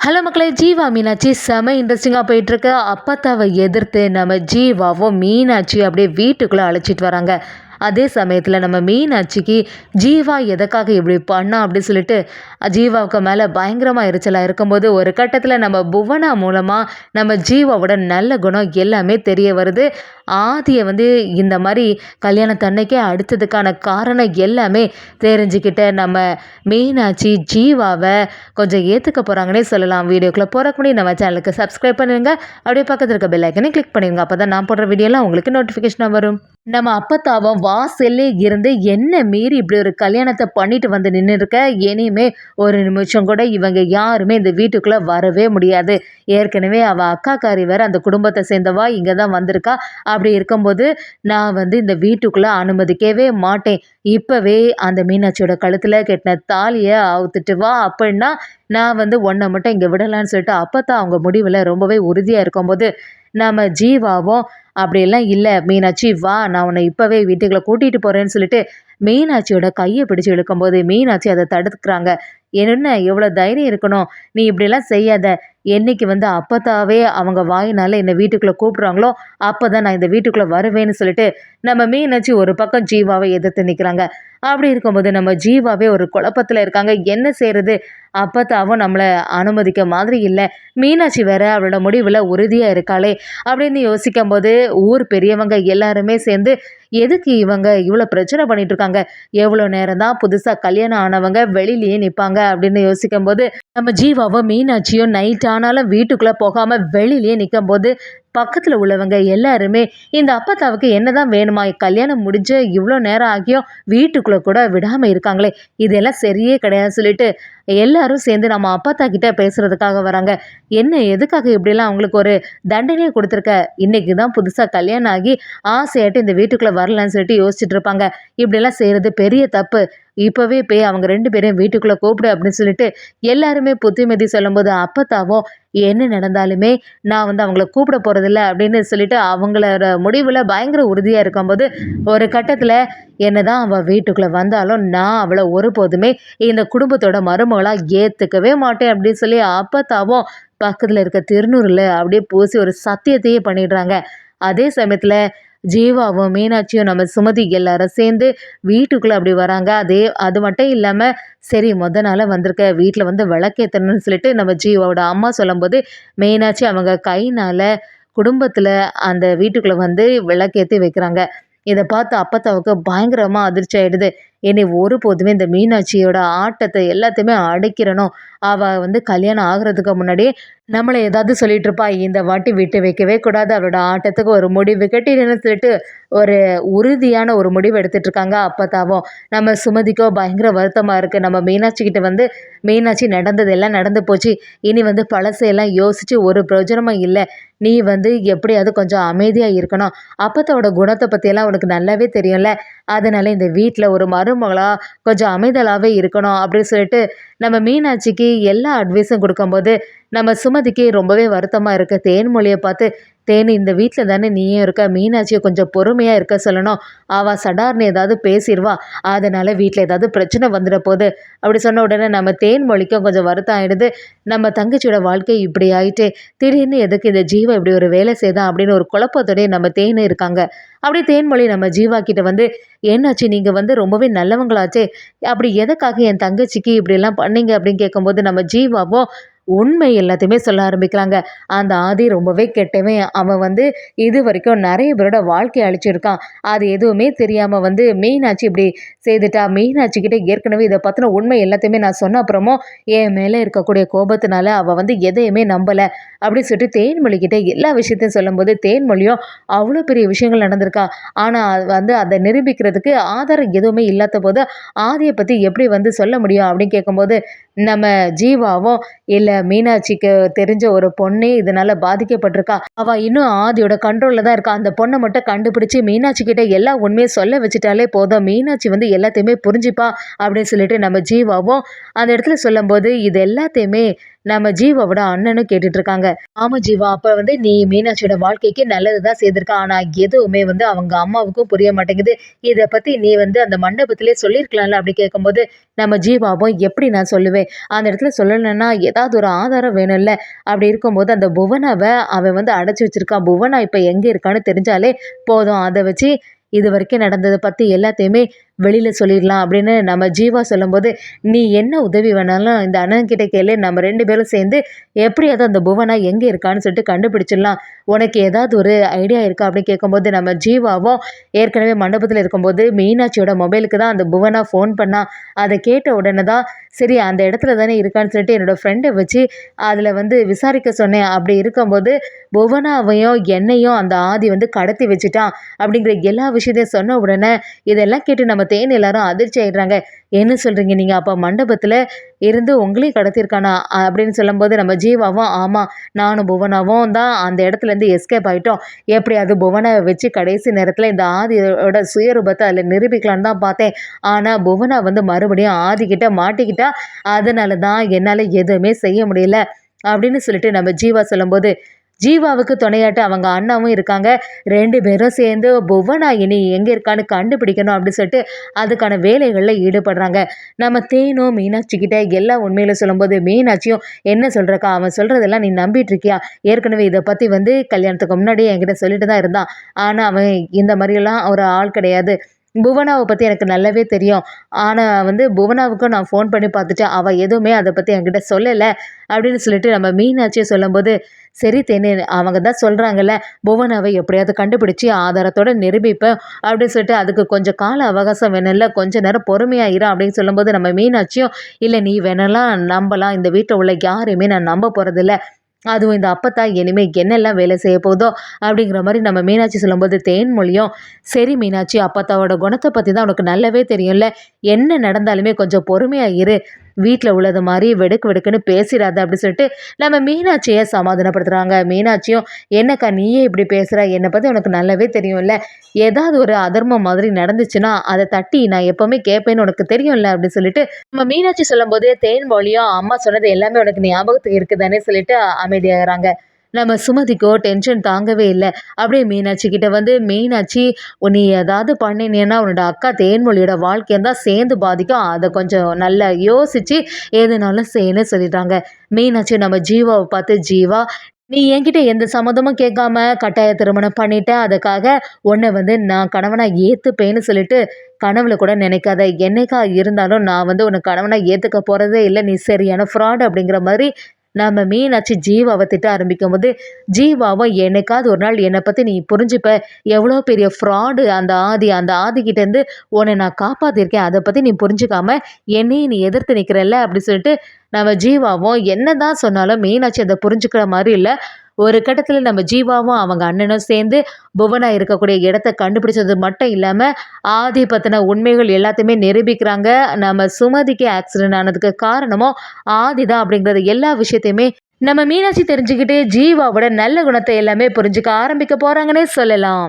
Hello மக்களே! ஜீவா, மீனாட்சி செம இன்ட்ரெஸ்டிங்கா போயிட்டுருக்கு. அப்பத்தாவ எதிர்த்து நம்ம ஜீவாவும், மீனாட்சியும் அப்படியே வீட்டுக்குள்ள அழைச்சிட்டு வராங்க. அதே சமயத்தில நம்ம மீனாட்சிக்கு ஜீவா எதுக்காக இப்படி பண்ணா அப்படின்னு சொல்லிட்டு ஜீவாவுக்கு மேல பயங்கரமா எரிச்சலா இருக்கும்போது, ஒரு கட்டத்தில நம்ம புவனா மூலமா நம்ம ஜீவாவோட நல்ல குணம் எல்லாமே தெரிய வருது. ஆதிய இந்த மாரி கல்யாணத்தன்னைக்கே அடிச்சதுக்கான காரணம் எல்லாமே தெரிஞ்சுக்கிட்ட நம்ம மீனாட்சி ஜீவாவ கொஞ்சம் ஏத்துக்க போறாங்கன்னே சொல்லலாம். வீடியோக்குள்ள போறதுக்கு முன்னாடி நம்ம சேனலுக்கு சப்ஸ்கிரைப் பண்ணிருங்க. அப்படியே பக்கத்துல இருக்க பெல் ஐக்கனை கிளிக் பண்ணிருங்க. அப்பதான் நான் போடுற வீடியோலாம் உங்களுக்கு நோட்டிஃபிகேஷனா வரும். நம்ம அப்பத்தாவும் வாசல்லே இருந்து என்ன மீறி இப்படி ஒரு கல்யாணத்தை பண்ணிட்டு வந்து நின்று இருக்க. இனிமே ஒரு நிமிஷம் கூட இவங்க யாருமே இந்த வீட்டுக்குள்ள வரவே முடியாது. ஏற்கனவே அவ அக்காக்காரி வேற அந்த குடும்பத்தை சேர்ந்தவா இங்க தான் வந்திருக்கா. அப்படி இருக்கும்போது நான் இந்த வீட்டுக்குள்ள அனுமதிக்கவே மாட்டேன். இப்பவே அந்த மீனாட்சியோட கழுத்துல கெட்டின தாலியை அவுத்துட்டு வா அப்படின்னா நான் உன்னை மட்டும் இங்கே விடலான்னு சொல்லிட்டு அப்பத்தான் அவங்க முடிவில் ரொம்பவே உறுதியாக இருக்கும்போது நம்ம ஜீவாவும் அப்படியெல்லாம் இல்லை மீனாட்சி வா நான் உன்னை இப்போவே வீட்டுக்குள்ளே கூட்டிகிட்டு போகிறேன்னு சொல்லிட்டு மீனாட்சியோட கையை பிடிச்சு இழுக்கும்போது மீனாட்சி அதை தடுக்கிறாங்க. என்ன எவ்வளோ தைரியம் இருக்கணும், நீ இப்படியெல்லாம் செய்யாத. என்னைக்கு அப்பத்தாவே அவங்க வாயினால என்னை வீட்டுக்குள்ளே கூப்பிட்றாங்களோ அப்போ தான் நான் இந்த வீட்டுக்குள்ளே வருவேன்னு சொல்லிட்டு நம்ம மீனாட்சி ஒரு பக்கம் ஜீவாவை எதிர்த்து நிற்கிறாங்க. அப்படி இருக்கும்போது நம்ம ஜீவாவே ஒரு குழப்பத்தில் இருக்காங்க. என்ன செய்கிறது, அப்பத்தாவும் நம்மளை அனுமதிக்க மாதிரி இல்லை, மீனாட்சி வேற அவளோட முடிவில் உறுதியாக இருக்காளே அப்படின்னு யோசிக்கும் போது ஊர் பெரியவங்க எல்லாருமே சேர்ந்து எதுக்கு இவங்க இவ்வளோ பிரச்சனை பண்ணிட்டு இருக்காங்க, எவ்வளோ நேரம் தான் புதுசாக கல்யாணம் ஆனவங்க வெளியிலேயே நிற்பாங்க அப்படின்னு யோசிக்கும் போது நம்ம ஜீவாவும் மீனாட்சியும் நைட் ஆனாலும் வீட்டுக்குள்ளே போகாமல் வெளியிலேயே நிற்கும் போது பக்கத்தில் உள்ளவங்க எல்லாருமே இந்த அப்பத்தாவுக்கு என்னதான் வேணுமா, கல்யாணம் முடிஞ்சு இவ்வளோ நேரம் ஆகியும் வீட்டுக்குள்ளே கூட விடாமல் இருக்காங்களே, இதெல்லாம் சரியே கிடையாது சொல்லிட்டு எல்லாரும் சேர்ந்து நம்ம அப்பத்தா கிட்ட பேசுறதுக்காக வராங்க. என்ன எதுக்காக இப்படிலாம் அவங்களுக்கு ஒரு தண்டனையை கொடுத்துருக்க, இன்னைக்கு தான் புதுசாக கல்யாணம் ஆகி ஆசையாட்டு இந்த வீட்டுக்குள்ளே வரலான்னு சொல்லிட்டு யோசிச்சுட்டு இருப்பாங்க. இப்படிலாம் செய்கிறது பெரிய தப்பு, இப்போவே போய் அவங்க 2 பேரையும் வீட்டுக்குள்ளே கூப்பிடு அப்படின்னு சொல்லிட்டு எல்லாருமே புத்திமதி சொல்லும்போது அப்பத்தாவும் என்ன நடந்தாலுமே நான் அவங்கள கூப்பிட போகிறதில்ல அப்படின்னு சொல்லிட்டு அவங்களோட முடிவில் பயங்கர உறுதியாக இருக்கும்போது ஒரு கட்டத்தில் என்னதான் அவள் வீட்டுக்குள்ளே வந்தாலும் நான் அவளை ஒருபோதுமே இந்த குடும்பத்தோட மருமகளாக ஏற்றுக்கவே மாட்டேன் அப்படின்னு சொல்லி அப்பத்தாவும் பக்கத்தில் இருக்க திருநூறில் அப்படியே பூசி ஒரு சத்தியத்தையே பண்ணிடுறாங்க. அதே சமயத்தில் ஜீவாவும் மீனாட்சியும் நம்ம சுமதி எல்லாரும் சேர்ந்து வீட்டுக்குள்ளே அப்படி வராங்க. அது மட்டும் இல்லாமல் சரி நாள் வந்திருக்க வீட்டில் விளக்கேற்றணும்னு சொல்லிட்டு நம்ம ஜீவாவோட அம்மா சொல்லும்போது மீனாட்சி அவங்க கைனால் குடும்பத்தில் அந்த வீட்டுக்குள்ளே விளக்கேற்றி வைக்கிறாங்க. இதை பார்த்து அப்பத்தாவுக்கு பயங்கரமாக அதிர்ச்சி ஆகிடுது. என்னை ஒருபோதுமே இந்த மீனாட்சியோட ஆட்டத்தை எல்லாத்தையுமே அடைக்கிறணும், அவள் கல்யாணம் ஆகிறதுக்கு முன்னாடியே நம்மளை ஏதாவது சொல்லிட்டு இருப்பா, இந்த வாட்டி விட்டு வைக்கவே கூடாது, அவளோட ஆட்டத்துக்கு ஒரு முடிவு கட்டிடுன்னு சொல்லிட்டு ஒரு உறுதியான ஒரு முடிவு எடுத்துட்டு இருக்காங்க அப்பத்தாவும். நம்ம சுமதிக்கோ பயங்கர வருத்தமாக இருக்குது. நம்ம மீனாட்சி கிட்ட மீனாட்சி நடந்தது எல்லாம் நடந்து போச்சு, இனி பழசையெல்லாம் யோசித்து ஒரு பிரயோஜனமும் இல்லை, நீ எப்படியாவது கொஞ்சம் அமைதியாக இருக்கணும், அப்பத்தாவோட குணத்தை பற்றியெல்லாம் உனக்கு நல்லாவே தெரியும்ல, அதனால இந்த வீட்டில் ஒரு மருமகளாக கொஞ்சம் அமைதலாகவே இருக்கணும் அப்படின்னு சொல்லிட்டு நம்ம மீனாட்சிக்கு எல்லா அட்வைஸும் கொடுக்கும்போது நம்ம சுமதிக்கு ரொம்பவே வருத்தமாக இருக்க. தேன்மொழியை பார்த்து தேனு இந்த வீட்டில் தானே நீயும் இருக்க, மீனாட்சியை கொஞ்சம் பொறுமையாக இருக்க சொல்லணும், அவள் சடார்னு ஏதாவது பேசிடுவா, அதனால் வீட்டில் ஏதாவது பிரச்சனை வந்துட போகுது அப்படி சொன்ன உடனே நம்ம தேன்மொழிக்கும் கொஞ்சம் வருத்தம் ஆகிடுது. நம்ம தங்கச்சியோட வாழ்க்கை இப்படி ஆயிட்டே, திடீர்னு எதுக்கு இந்த ஜீவா இப்படி ஒரு வேலை செய்தான் அப்படின்னு ஒரு குழப்பத்தோடய நம்ம தேனு இருக்காங்க. அப்படி தேன்மொழி நம்ம ஜீவா கிட்ட என்னாச்சு, நீங்கள் ரொம்பவே நல்லவங்களாச்சே, அப்படி எதுக்காக என் தங்கச்சிக்கு இப்படிலாம் பண்ணீங்க அப்படின்னு கேட்கும்போது நம்ம ஜீவாவும் உண்மை எல்லாத்தையுமே சொல்ல ஆரம்பிக்கிறாங்க. அந்த ஆதி ரொம்பவே கெட்டவன், அவன் இது வரைக்கும் நிறைய பேரோட வாழ்க்கையை அழிச்சிருக்கான், அது எதுவுமே தெரியாமல் மீனாட்சி இப்படி செய்துட்டா, மீனாட்சி கிட்ட ஏற்கனவே இதை பற்றின உண்மை எல்லாத்தையுமே நான் சொன்ன அப்புறமும் என் மேலே இருக்கக்கூடிய கோபத்தினால அவள் எதையுமே நம்பலை அப்படின்னு சொல்லிட்டு தேன்மொழிக்கிட்ட எல்லா விஷயத்தையும் சொல்லும்போது தேன்மொழியும் அவ்வளோ பெரிய விஷயங்கள் நடந்திருக்கா, ஆனால் அதை நிரூபிக்கிறதுக்கு ஆதாரம் எதுவுமே இல்லாத போது ஆதியை பற்றி எப்படி சொல்ல முடியும் அப்படின்னு கேட்கும்போது நம்ம ஜீவாவும் இல்லை, மீனாட்சிக்கு தெரிஞ்ச ஒரு பொண்ணே இதனால் பாதிக்கப்பட்டிருக்கா, அவள் இன்னும் ஆதியோட கண்ட்ரோலில் தான் இருக்கா, அந்த பொண்ணை மட்டும் கண்டுபிடிச்சி மீனாட்சி கிட்ட எல்லா உண்மையை சொல்ல வச்சுட்டாலே போதும், மீனாட்சி எல்லாத்தையுமே புரிஞ்சுப்பா அப்படின்னு சொல்லிட்டு நம்ம ஜீவாவும் அந்த இடத்துல சொல்லும்போது இது எல்லாத்தையுமே நம்ம ஜீவாவோட அண்ணனும் கேட்டுட்டு இருக்காங்க. ஆமா ஜீவா, அப்ப வந்து நீ மீனாட்சியோட வாழ்க்கைக்கு நல்லதுதான் செய்திருக்க. ஆனா எதுவுமே வந்து அவங்க அம்மாவுக்கும் புரிய மாட்டேங்குது. இத பத்தி நீ வந்து அந்த மண்டபத்திலே சொல்லியிருக்கலாம்ல அப்படி கேட்கும்போது, நம்ம ஜீவாவும் எப்படி நான் சொல்லுவேன்? அந்த இடத்துல சொல்லணும்னா ஏதாவது ஒரு ஆதாரம் வேணும்ல. அப்படி இருக்கும்போது அந்த புவனாவ அவன் வந்து அடைச்சு வச்சிருக்கான். புவனா இப்ப எங்க இருக்கான்னு தெரிஞ்சாலே போதும். அத வச்சு இதுவரைக்கும் நடந்தத பத்தி எல்லாத்தையுமே வெளியில சொல்லிடலாம் அப்படின்னு நம்ம ஜீவா சொல்லும்போது, "நீ என்ன உதவி வேணாலும் இந்த அண்ணன்கிட்ட கேளு. நம்ம 2 பேரும் சேர்ந்து எப்படியாவது அந்த புவனா எங்க இருக்கான்னு சொல்லிட்டு கண்டுபிடிச்சிடலாம். உனக்கு ஏதாவது ஒரு ஐடியா இருக்கா?" அப்படின்னு கேட்கும்போது, நம்ம ஜீவாவும் ஏற்கனவே மண்டபத்துல இருக்கும்போது மீனாட்சியோட மொபைலுக்கு தான் அந்த புவனா ஃபோன் பண்ணா. அத கேட்ட உடனே தான், சரி அந்த இடத்துல தானே இருக்கான்னு சொல்லிட்டு என்னோட ஃப்ரெண்ட வச்சு அதுல வந்து விசாரிக்க சொன்னேன். அப்படி இருக்கும்போது புவனாவையும் என்னையும் அந்த ஆதி வந்து கடத்தி வச்சுட்டான் அப்படிங்கிற எல்லா விஷயத்தையும் சொன்ன உடனே இதெல்லாம் கேட்டு நம்ம தேன் எல்லாரும் அதிர்ச்சி ஆயிடுறாங்க. என்ன சொல்றீங்க நீங்க? அப்ப மண்டபத்துல இருந்து உங்களையும் கடத்தியிருக்கானா? அப்படின்னு சொல்லும்போது நம்ம ஜீவாவும், ஆமா நானும் புவனாவும் தான் அந்த இடத்துலேருந்து எஸ்கேப் ஆயிட்டோம். எப்படியாவது புவனாவ வச்சு கடைசி நேரத்துல இந்த ஆதியோட சுயரூபத்த அதில நிரூபிக்கலான்னு தான் பார்த்தேன். ஆனா புவனா வந்து மறுபடியும் ஆதிகிட்ட மாட்டிக்கிட்டா. அதனால தான் என்னால எதுவுமே செய்ய முடியல. அப்படின்னு சொல்லிட்டு நம்ம ஜீவா சொல்லும்போது, ஜீவாவுக்கு துணையாட்ட அவங்க அண்ணாவும் இருக்காங்க. 2 பேரும் சேர்ந்து புவனா இனி எங்க இருக்கான்னு கண்டுபிடிக்கணும் அப்படின்னு சொல்லிட்டு அதுக்கான வேலைகள்ல ஈடுபடுறாங்க. நம்ம தேனும் மீனாட்சி கிட்ட எல்லா உண்மையில சொல்லும்போது, மீனாட்சியும் என்ன சொல்றக்கா? அவன் சொல்றதெல்லாம் நீ நம்பிட்டு இருக்கியா? ஏற்கனவே இத பத்தி வந்து கல்யாணத்துக்கு முன்னாடியே என்கிட்ட சொல்லிட்டு தான் இருந்தான். ஆனா அவன் இந்த மாரியெல்லாம் ஒரு ஆள் கிடையாது. புவனாவ பத்தி எனக்கு நல்லாவே தெரியும். ஆனா வந்து புவனாவுக்கும் நான் ஃபோன் பண்ணி பார்த்துட்டேன். அவ எதுவுமே அத பத்தி என்கிட்ட சொல்லல. அப்படின்னு சொல்லிட்டு நம்ம மீனாட்சியும் சொல்லும்போது, சரி தேனே அவங்க தான் சொல்றாங்கல்ல, புவனாவ எப்படியாவது கண்டுபிடிச்சு ஆதாரத்தோட நிரூபிப்பேன் அப்படின்னு சொல்லிட்டு அதுக்கு கொஞ்சம் கால அவகாசம் வேணும்ல. கொஞ்ச நேரம் பொறுமையா இரு அப்படின்னு சொல்லும்போது, நம்ம மீனாட்சியும், இல்ல நீ வேணாலாம் நம்பலாம். இந்த வீட்ல உள்ள யாரையுமே நான் நம்ப போறதில்ல. அதுவும் இந்த அப்பத்தா இனிமே என்னெல்லாம் வேலை செய்ய போதோ அப்படிங்கிற மாரி நம்ம மீனாட்சி சொல்லும்போது, தேன்மொழியும், சரி மீனாட்சி அப்பத்தாவோட குணத்த பத்தி தான் உனக்கு நல்லாவே தெரியும்ல. என்ன நடந்தாலுமே கொஞ்சம் பொறுமையா இரு. வீட்ல உள்ளது மாரி வெடுக்கு வெடுக்குன்னு பேசிறாத அப்படி சொல்லிட்டு நம்ம மீனாட்சிய சமாதானப்படுத்துறாங்க. மீனாட்சியும், என்னக்கா நீயே இப்படி பேசுற? என்ன பத்தி உனக்கு நல்லாவே தெரியும்ல. ஏதாவது ஒரு அதர்மம் மாதிரி நடந்துச்சுன்னா, அத தட்டி நான் எப்பவுமே கேட்பேன்னு உனக்கு தெரியும்ல அப்படி சொல்லிட்டு நம்ம மீனாட்சி சொல்லும்போது, தேன்மொழியும் அம்மா சொன்னது எல்லாமே உனக்கு ஞாபகத்துக்கு இருக்குதானே சொல்லிட்டு அமைதியாகுறாங்க. நம்ம சுமதிக்கோ டென்ஷன் தாங்கவே இல்ல. அப்படியே மீனாட்சி கிட்ட வந்து, மீனாட்சி நீ ஏதாவது பண்ணினீன்னா உன்னோட அக்கா தேன்மொழியோட வாழ்க்கைய தான் சேர்ந்து பாதிக்கும். அத கொஞ்சம் நல்லா யோசிச்சு எதுனாலும் செய்யுன்னு சொல்லிட்டாங்க. மீனாட்சி நம்ம ஜீவாவ பார்த்து, ஜீவா நீ என்கிட்ட எந்த சம்மதமும் கேட்காம கட்டாய திருமணம் பண்ணிட்ட. அதுக்காக உன்ன வந்து நான் கணவனா ஏத்துப்பேன்னு சொல்லிட்டு கனவுல கூட நினைக்காத. என்னைக்கா இருந்தாலும் நான் வந்து உன்ன கணவனா ஏத்துக்க போறதே இல்ல. நீ சரியான ஃப்ராட் அப்படிங்கிற மாரி நம்ம மீனாட்சி ஜீவாவ திட்ட ஆரம்பிக்கும்போது, ஜீவாவும் என்னைக்காவது ஒரு நாள் என்ன பத்தி நீ புரிஞ்சுப்ப. எவ்வளோ பெரிய ஃப்ராடு அந்த ஆதிகிட்டேருந்து உன்ன நான் காப்பாத்திருக்கேன். அத பத்தி நீ புரிஞ்சுக்காம என்னையும் நீ எதிர்த்து நிக்கிறல்ல அப்படி சொல்லிட்டு நம்ம ஜீவாவும் என்னதான் சொன்னாலும் மீனாட்சி அத புரிஞ்சுக்கிற மாரி இல்ல. ஒரு கட்டத்துல நம்ம ஜீவாவும் அவங்க அண்ணனும் சேர்ந்து புவனா இருக்கக்கூடிய இடத்த கண்டுபிடிச்சது மட்டும் இல்லாம, ஆதி பத்தின உண்மைகள் எல்லாத்தையுமே நிரூபிக்கிறாங்க. நம்ம சுமதிக்கு ஆக்சிடென்ட் ஆனதுக்கு காரணமும் ஆதி தான் அப்படிங்கிறது எல்லா விஷயத்தையுமே நம்ம மீனாட்சி தெரிஞ்சுக்கிட்டு ஜீவாவோட நல்ல குணத்தை எல்லாமே புரிஞ்சுக்க ஆரம்பிக்க போறாங்கன்னே சொல்லலாம்.